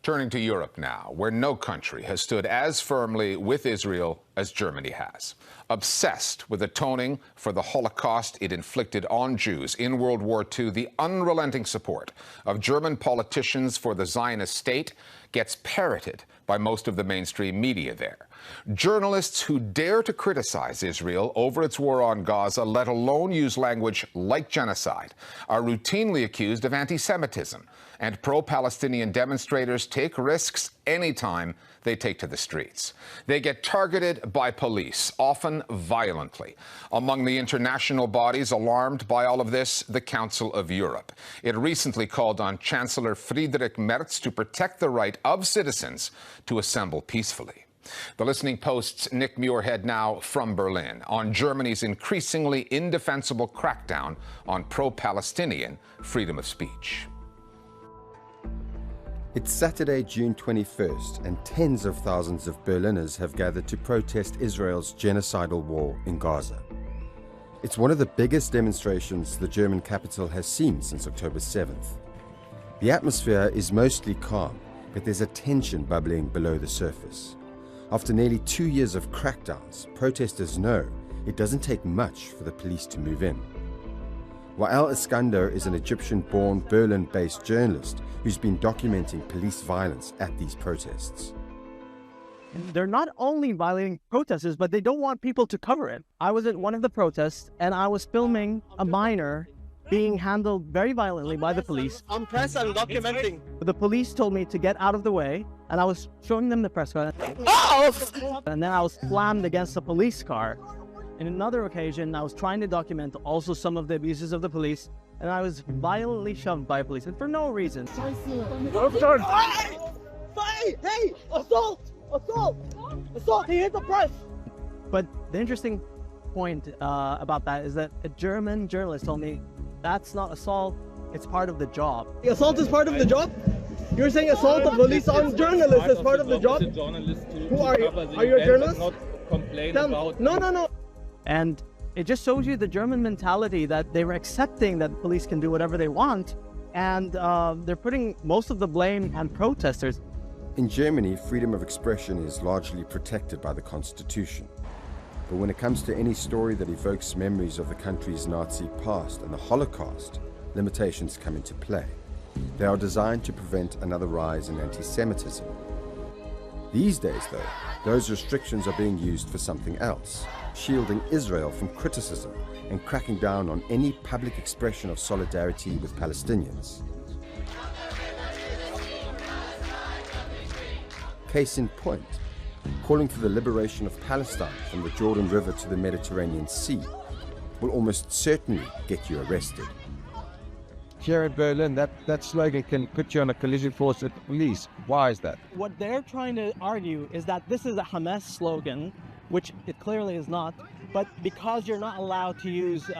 Turning to Europe now, where no country has stood as firmly with Israel as Germany has. Obsessed with atoning for the Holocaust it inflicted on Jews in World War II, the unrelenting support of German politicians for the Zionist state gets parroted by most of the mainstream media there. Journalists who dare to criticize Israel over its war on Gaza, let alone use language like genocide, are routinely accused of anti-Semitism, and pro-Palestinian demonstrators take risks anytime they take to the streets. They get targeted by police, often violently. Among the international bodies alarmed by all of this, the Council of Europe. It recently called on Chancellor Friedrich Merz to protect the right of citizens to assemble peacefully. The Listening Post's Nick Muirhead now from Berlin on Germany's increasingly indefensible crackdown on pro-Palestinian freedom of speech. It's Saturday, June 21st, and tens of thousands of Berliners have gathered to protest Israel's genocidal war in Gaza. It's one of the biggest demonstrations the German capital has seen since October 7th. The atmosphere is mostly calm, but there's a tension bubbling below the surface. After nearly 2 years of crackdowns, protesters know it doesn't take much for the police to move in. Wael Iskander is an Egyptian-born, Berlin-based journalist who's been documenting police violence at these protests. They're not only violating protesters, but they don't want people to cover it. I was at one of the protests, and I was filming a minor being handled very violently by the police. I'm press and documenting. The police told me to get out of the way, and I was showing them the press card. And then I was slammed against a police car. In another occasion, I was trying to document also some of the abuses of the police, and I was violently shoved by police, and for no reason. Hey! Assault! Assault! Assault! He hit the press! But the interesting point about that is that a German journalist told me that's not assault, it's part of the job. Assault is part of the job? You're saying assault of police on journalists is part of the job? Who are you? Are you a journalist? No. And it just shows you the German mentality that they were accepting that police can do whatever they want, and they're putting most of the blame on protesters. In Germany, freedom of expression is largely protected by the Constitution. But when it comes to any story that evokes memories of the country's Nazi past and the Holocaust, limitations come into play. They are designed to prevent another rise in anti-Semitism. These days, though, those restrictions are being used for something else, shielding Israel from criticism and cracking down on any public expression of solidarity with Palestinians. Case in point, calling for the liberation of Palestine from the Jordan River to the Mediterranean Sea will almost certainly get you arrested. Here in Berlin, that slogan can put you on a collision course with the police. Why is that? What they're trying to argue is that this is a Hamas slogan, which it clearly is not, but because you're not allowed to use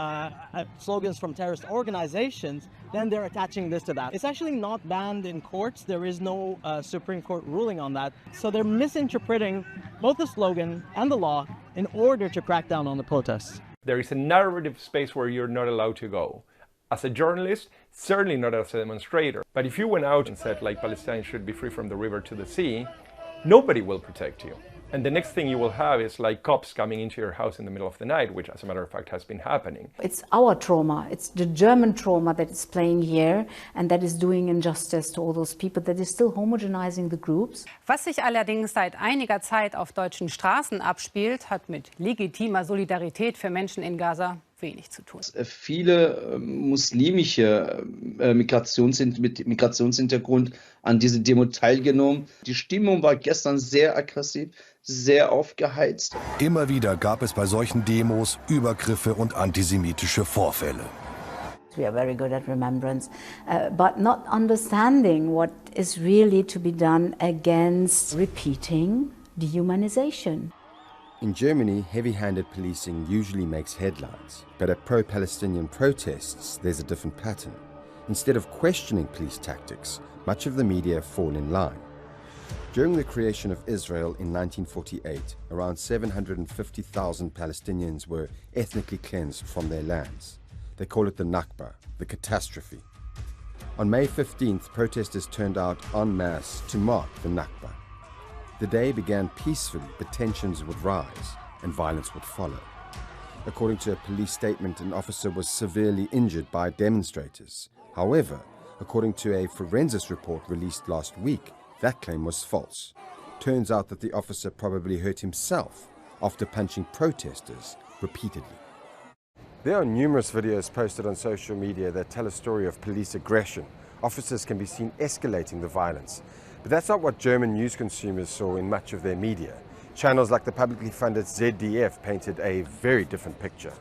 slogans from terrorist organizations, then they're attaching this to that. It's actually not banned in courts. There is no Supreme Court ruling on that. So they're misinterpreting both the slogan and the law in order to crack down on the protests. There is a narrative space where you're not allowed to go. As a journalist, certainly not as a demonstrator. But if you went out and said, like, Palestinians should be free from the river to the sea, nobody will protect you. And the next thing you will have is like cops coming into your house in the middle of the night, which as a matter of fact has been happening. It's our trauma, it's the German trauma that is playing here and that is doing injustice to all those people, that is still homogenizing the groups. Was sich allerdings seit einiger Zeit auf deutschen Straßen abspielt, hat mit legitimer Solidarität für Menschen in Gaza wenig zu tun. Viele muslimische mit Migrationshintergrund an diese Demo teilgenommen. Die Stimmung war gestern sehr aggressiv, sehr aufgeheizt. Immer wieder gab es bei solchen Demos Übergriffe und antisemitische Vorfälle. We are very good at remembrance, but not understanding what is really to be done against repeating dehumanization. In Germany, heavy-handed policing usually makes headlines, but at pro-Palestinian protests, there's a different pattern. Instead of questioning police tactics, much of the media fall in line. During the creation of Israel in 1948, around 750,000 Palestinians were ethnically cleansed from their lands. They call it the Nakba, the catastrophe. On May 15th, protesters turned out en masse to mark the Nakba. The day began peacefully, but tensions would rise and violence would follow. According to a police statement, an officer was severely injured by demonstrators. However, according to a forensics report released last week, that claim was false. Turns out that the officer probably hurt himself after punching protesters repeatedly. There are numerous videos posted on social media that tell a story of police aggression. Officers can be seen escalating the violence. But that's not what German news consumers saw in much of their media. Channels like the publicly funded ZDF painted a very different picture.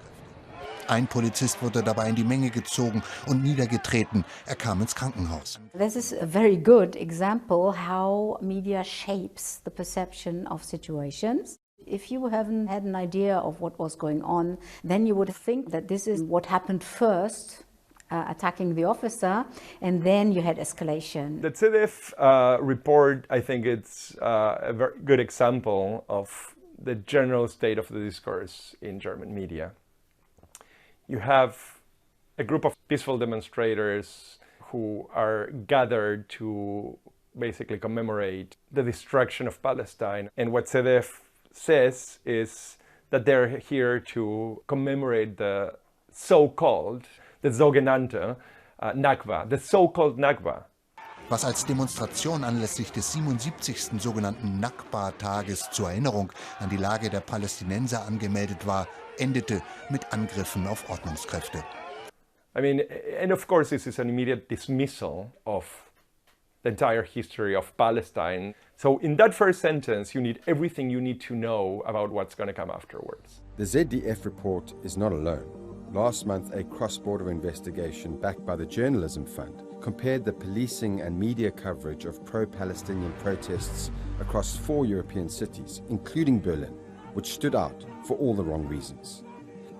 Ein Polizist wurde dabei in die Menge gezogen und niedergetreten. Er kam ins Krankenhaus. This is a very good example how media shapes the perception of situations. If you haven't had an idea of what was going on, then you would think that this is what happened first, attacking the officer, and then you had escalation. The ZDF report, I think it's a very good example of the general state of the discourse in German media. You have a group of peaceful demonstrators who are gathered to basically commemorate the destruction of Palestine. And what ZDF says is that they're here to commemorate the so-called, the sogenannte Nakba, the so-called Nakba. Was als Demonstration anlässlich des 77. sogenannten Nakba-Tages zur Erinnerung an die Lage der Palästinenser angemeldet war, endete mit Angriffen auf Ordnungskräfte. I mean, and of course this is an immediate dismissal of the entire history of Palestine. So in that first sentence, you need everything you need to know about what's going to come afterwards. The ZDF report is not alone. Last month, a cross-border investigation backed by the Journalism Fund compared the policing and media coverage of pro-Palestinian protests across 4 European cities, including Berlin, which stood out for all the wrong reasons.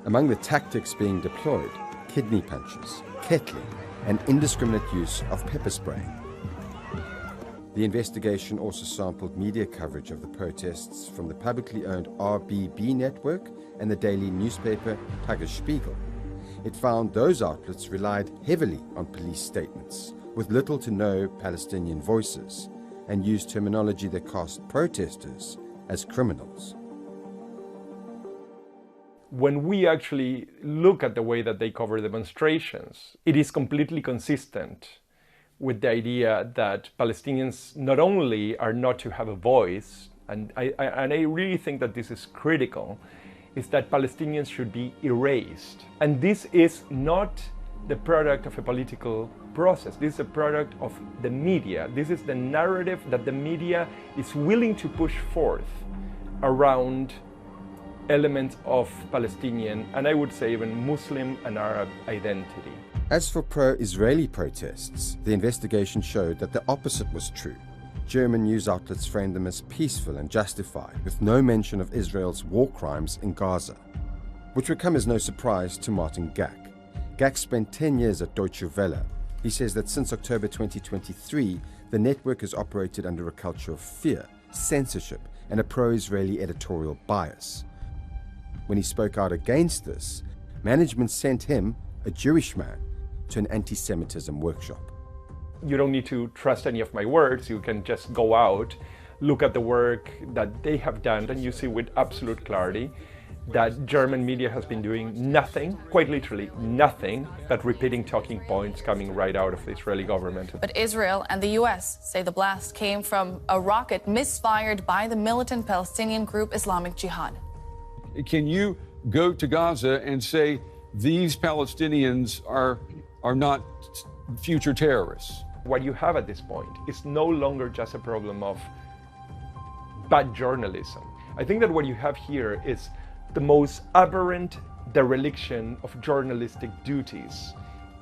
Among the tactics being deployed, kidney punches, kettling, and indiscriminate use of pepper spray. The investigation also sampled media coverage of the protests from the publicly owned RBB network and the daily newspaper Tagesspiegel. It found those outlets relied heavily on police statements, with little to no Palestinian voices, and used terminology that cast protesters as criminals. When we actually look at the way that they cover demonstrations, it is completely consistent with the idea that Palestinians not only are not to have a voice, and I really think that this is critical, is that Palestinians should be erased. And this is not the product of a political process. This is a product of the media. This is the narrative that the media is willing to push forth around elements of Palestinian, and I would say even Muslim and Arab identity. As for pro-Israeli protests, the investigation showed that the opposite was true. German news outlets framed them as peaceful and justified, with no mention of Israel's war crimes in Gaza, which would come as no surprise to Martin Gack. Gack spent 10 years at Deutsche Welle. He says that since October 2023, the network has operated under a culture of fear, censorship, and a pro-Israeli editorial bias. When he spoke out against this, management sent him, a Jewish man, to an anti-Semitism workshop. You don't need to trust any of my words. You can just go out, look at the work that they have done, and you see with absolute clarity that German media has been doing nothing, quite literally nothing, but repeating talking points coming right out of the Israeli government. But Israel and the US say the blast came from a rocket misfired by the militant Palestinian group Islamic Jihad. Can you go to Gaza and say these Palestinians are not future terrorists? What you have at this point is no longer just a problem of bad journalism. I think that what you have here is the most aberrant dereliction of journalistic duties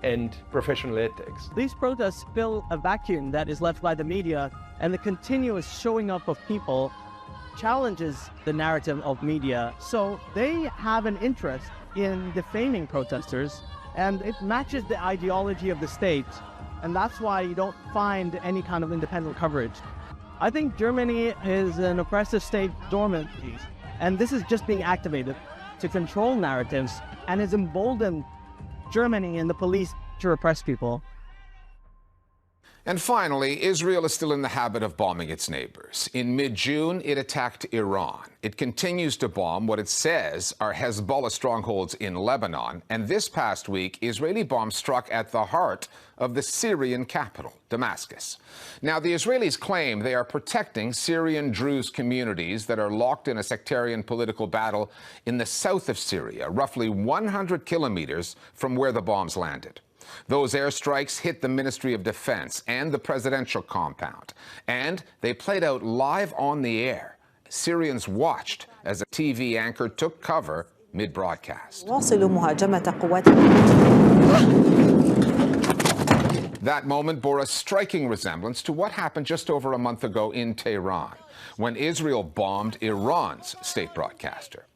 and professional ethics. These protests fill a vacuum that is left by the media, and the continuous showing up of people challenges the narrative of media. So they have an interest in defaming protesters, and it matches the ideology of the state, and that's why you don't find any kind of independent coverage. I think Germany is an oppressive state dormant, and this is just being activated to control narratives and has emboldened Germany and the police to repress people. And finally, Israel is still in the habit of bombing its neighbors. In mid-June, it attacked Iran. It continues to bomb what it says are Hezbollah strongholds in Lebanon. And this past week, Israeli bombs struck at the heart of the Syrian capital, Damascus. Now, the Israelis claim they are protecting Syrian Druze communities that are locked in a sectarian political battle in the south of Syria, roughly 100 kilometers from where the bombs landed. Those airstrikes hit the Ministry of Defense and the presidential compound, and they played out live on the air. Syrians watched as a TV anchor took cover mid-broadcast. That moment bore a striking resemblance to what happened just over a month ago in Tehran, when Israel bombed Iran's state broadcaster.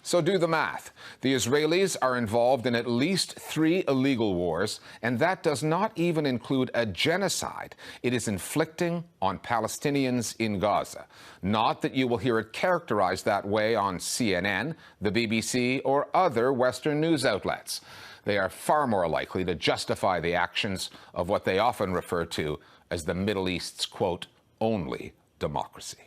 So do the math. The Israelis are involved in at least 3 illegal wars, and that does not even include a genocide it is inflicting on Palestinians in Gaza. Not that you will hear it characterized that way on CNN, the BBC, or other Western news outlets. They are far more likely to justify the actions of what they often refer to as the Middle East's, quote, only democracy.